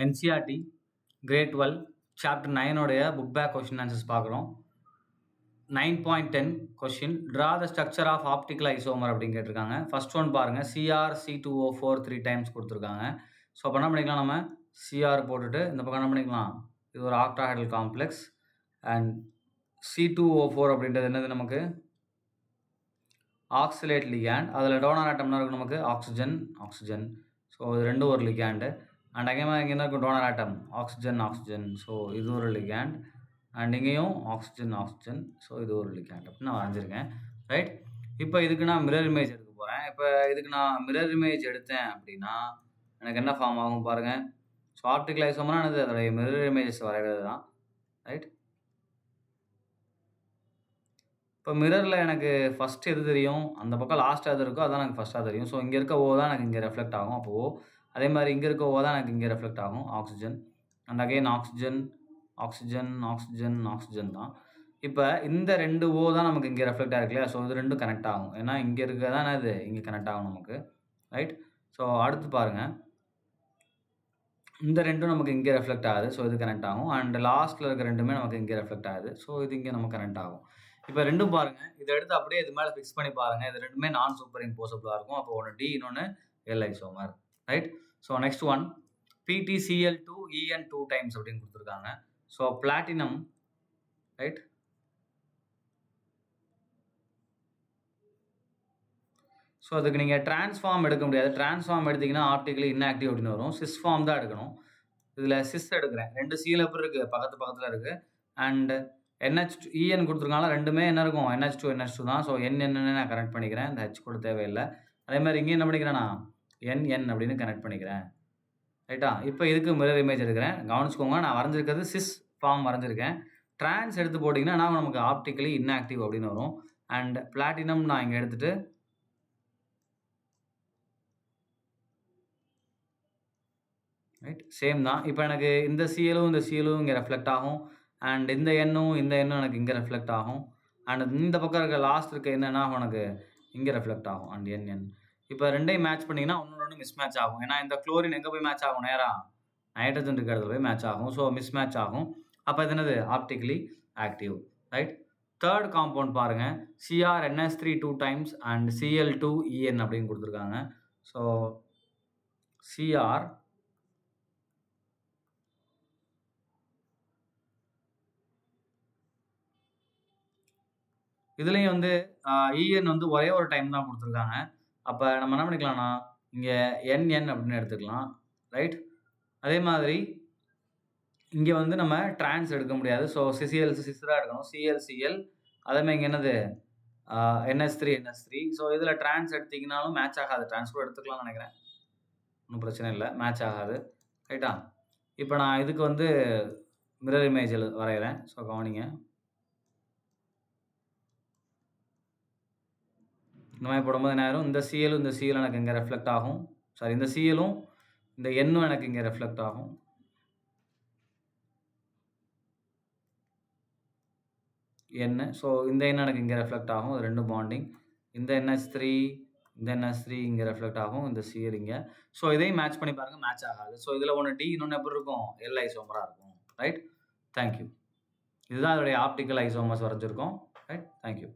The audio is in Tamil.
NCERT Grade 12 Chapter 9 உடைய புக் பேக் கொஸ்டின் ஆன்சர்ஸ் பார்க்குறோம். 9.10 question draw the structure of optical isomer அப்படின்னு கேட்டிருக்காங்க. ஃபர்ஸ்ட் ஒன் பாருங்க, CrC2O4 3 டைம்ஸ் கொடுத்துருக்காங்க. ஸோ அப்போ என்ன பண்ணிக்கலாம், நம்ம Cr போட்டுட்டு இந்த பக்கம் என்ன பண்ணிக்கலாம், இது ஒரு ஆக்டாஹைட்ரல் காம்ப்ளெக்ஸ் அண்ட் C2O4 அப்படின்றது என்னது, நமக்கு ஆக்சிலேட் லிகேண்ட். அதில் டோனர் ஆட்டம்னா இருக்கும் நமக்கு ஆக்சிஜன். ஸோ இது ரெண்டும் ஒரு லிகேண்டு. அண்ட் அங்கே என்ன இருக்கும், டோனர் ஆட்டம் ஆக்சிஜன். ஸோ இது ஒரு லிகேண்ட். அண்ட் இங்கேயும் ஆக்சிஜன். ஸோ இது ஒரு லிகேண்ட் அப்படின்னு நான் வரைஞ்சிருக்கேன். ரைட். இப்போ இதுக்கு நான் மிரர் இமேஜ் எடுக்க போகிறேன். இப்போ இதுக்கு நான் மிரர் இமேஜ் எடுத்தேன் அப்படின்னா எனக்கு என்ன ஃபார்ம் ஆகும் பாருங்கள். ஸோ ஆப்டிக்கல் ஐசோமர்னா என்னது, அதோடைய மிரர் இமேஜஸ் வரைகிறது தான். ரைட். இப்போ மிரரில் எனக்கு ஃபஸ்ட்டு எது தெரியும், அந்த பக்கம் லாஸ்ட்டாக எது இருக்கோ அதான் எனக்கு ஃபஸ்ட்டாக தெரியும். ஸோ இங்கே இருக்க ஓ தான் எனக்கு இங்கே ரெஃப்ளெக்ட் ஆகும். அப்போது அதே மாதிரி இங்கே இருக்க ஓ தான் எனக்கு இங்கே ரெஃப்ளெக்ட் ஆகும், ஆக்சிஜன். அண்ட் அகெயின் ஆக்சிஜன் தான். இப்போ இந்த 2 ஓ தான் நமக்கு இங்கே ரெஃப்ளெக்ட் ஆகிருக்கு இல்லையா. ஸோ இது ரெண்டும் கனெக்ட் ஆகும். ஏன்னா இங்கே இருக்க தான் இது இங்கே கனெக்ட் ஆகும் நமக்கு. ரைட். ஸோ அடுத்து பாருங்கள், இந்த ரெண்டும் நமக்கு இங்கே ரெஃப்ளெக்ட் ஆகுது. ஸோ இது கனெக்ட் ஆகும். அண்ட் லாஸ்ட்டில் இருக்க ரெண்டுமே நமக்கு இங்கே ரெஃப்ளெக்ட் ஆகுது. ஸோ இது இங்கே நமக்கு கனெக்ட் ஆகும். இப்போ ரெண்டும் பாருங்கள், இதை எடுத்து அப்படியே இது மேலே ஃபிக்ஸ் பண்ணி பாருங்கள். இது ரெண்டுமே நான் சூப்பர் இம்போசபிளாக இருக்கும். அப்போ ஒன்று டி, இன்னொன்று L isomer. Right. So next one PtCl2En 2 times அப்படின்னு கொடுத்துருக்காங்க. So platinum. ரைட். ஸோ அதுக்கு நீங்கள் டிரான்ஸ்ஃபார்ம் எடுக்க முடியாது. டிரான்ஸ்ஃபார்ம் எடுத்திங்கன்னா ஆப்டிக்கலி இன்ஆக்டிவ் அப்படின்னு வரும். சிஸ் ஃபார்ம் தான் எடுக்கணும். இதில் சிஸ் எடுக்கிறேன். 2 Cl எப்படி இருக்குது, பக்கத்தில் இருக்குது. அண்ட் NH2 En கொடுத்துருக்காங்க. ரெண்டுமே என்ன இருக்கும், NH2 தான். ஸோ NN நான் கனெக்ட் பண்ணிக்கிறேன். இந்த H கூட தேவையில்லை. அதே மாதிரி இங்கே என்ன பண்ணிக்கிறேன், நான் NN அப்படின்னு கனெக்ட் பண்ணிக்கிறேன். ரைட்டா. இப்போ இதுக்கு மிரர் இமேஜ் எடுக்கிறேன். கவனிச்சுக்கோங்க, நான் வரைஞ்சிருக்கிறது சிஸ் ஃபார்ம் வரைஞ்சிருக்கேன். ட்ரான்ஸ் எடுத்து போட்டிங்கன்னா நான் நமக்கு ஆப்டிக்கலி இன்ஆக்டிவ் அப்படின்னு வரும். அண்ட் பிளாட்டினம் நான் இங்கே எடுத்துகிட்டு ரைட் சேம் தான். இப்போ எனக்கு இந்த சிஎலும் இங்கே ரெஃப்ளெக்ட் ஆகும். அண்ட் இந்த எண்ணும் எனக்கு இங்கே ரெஃப்ளெக்ட் ஆகும். அண்ட் இந்த பக்கம் இருக்க லாஸ்ட் இருக்க என்னன்னா உனக்கு இங்கே ரெஃப்ளெக்ட் ஆகும். அண்ட் என் இப்போ ரெண்டையும் மேட்ச் பண்ணிங்கன்னா ஒன்று மிஸ் மேட்ச் ஆகும். ஏன்னா இந்த குளோரின் எங்கே போய் மேட்ச் ஆகும், நேராக நைட்ரஜன் இருக்கிறது போய் மேட்ச் ஆகும். ஸோ மிஸ் மேட்ச் ஆகும். அப்போ இது என்னது, optically active. Right. Third compound பாருங்கள், CrNH3 2 டைம்ஸ் அண்ட் Cl2En அப்படின்னு கொடுத்துருக்காங்க. ஸோ Cr இதுலேயும் வந்து En வந்து ஒரே ஒரு டைம் தான் கொடுத்துருக்காங்க. அப்போ நம்ம என்ன பண்ணிக்கலாம்னா இங்கே NN அப்படின்னு எடுத்துக்கலாம். ரைட். அதே மாதிரி இங்கே வந்து நம்ம ட்ரான்ஸ் எடுக்க முடியாது. ஸோ CCl தான் எடுக்கணும். CL அதேமாதிரி இங்கே என்னது NH3. ஸோ இதில் ட்ரான்ஸ் எடுத்திங்கனாலும் மேட்ச் ஆகாது. ட்ரான்ஸ்ஃபர் எடுத்துக்கலாம்னு நினைக்கிறேன், ஒன்றும் பிரச்சனை இல்லை, மேட்ச் ஆகாது. ரைட்டா. இப்போ நான் இதுக்கு வந்து மிரர் இமேஜ் வரைகிறேன். ஸோ கவனிங்க, இந்த மாதிரி போடும்போது என்ன ஆயிரும், இந்த சிஎலும் எனக்கு இங்கே ரெஃப்ளெக்ட் ஆகும். சாரி, இந்த சிஎலும் இந்த எண்ணும் எனக்கு இங்கே ரெஃப்ளெக்ட் ஆகும். எண்ணு. ஸோ இந்த எண்ணு எனக்கு இங்கே ரெஃப்ளெக்ட் ஆகும். இது ரெண்டும் பாண்டிங். இந்த NH3 இங்கே ரெஃப்ளெக்ட் ஆகும். இந்த சிஎல் இங்கே. ஸோ இதையும் மேட்ச் பண்ணி பாருங்கள், மேட்ச் ஆகாது. ஸோ இதில் ஒன்று டி, இன்னொன்று எப்படி இருக்கும், எல் ஐசோமராக இருக்கும். ரைட். தேங்க்யூ. இதுதான் அதோடைய ஆப்டிக்கல் ஐசோமர்ஸ் வரைஞ்சிருக்கோம். ரைட். தேங்க்யூ.